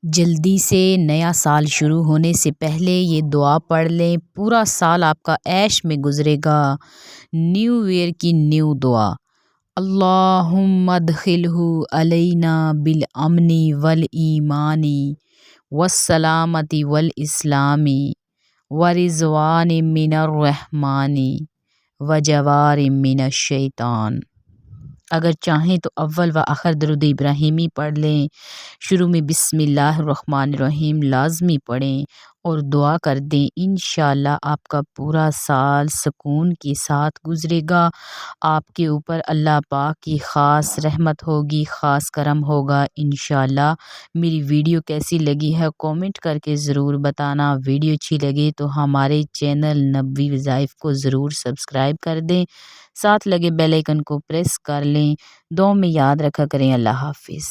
جلدی سے نیا سال شروع ہونے سے پہلے یہ دعا پڑھ لیں، پورا سال آپ کا عیش میں گزرے گا۔ نیو ایئر کی نیو دعا: اللہم ادخلہ علینا بالامن والایمان والسلامۃ والاسلام ورضوان من الرحمن وجوار من الشیطان۔ اگر چاہیں تو اول و آخر درود ابراہیمی پڑھ لیں۔ شروع میں بسم اللہ الرحمن الرحیم لازمی پڑھیں اور دعا کر دیں، انشاءاللہ آپ کا پورا سال سکون کے ساتھ گزرے گا۔ آپ کے اوپر اللہ پاک کی خاص رحمت ہوگی، خاص کرم ہوگا انشاءاللہ۔ میری ویڈیو کیسی لگی ہے کامنٹ کر کے ضرور بتانا۔ ویڈیو اچھی لگے تو ہمارے چینل نبوی وظائف کو ضرور سبسکرائب کر دیں، ساتھ لگے بیل آئیکن کو پریس کر لیں۔ دعاؤں میں یاد رکھا کریں۔ اللہ حافظ۔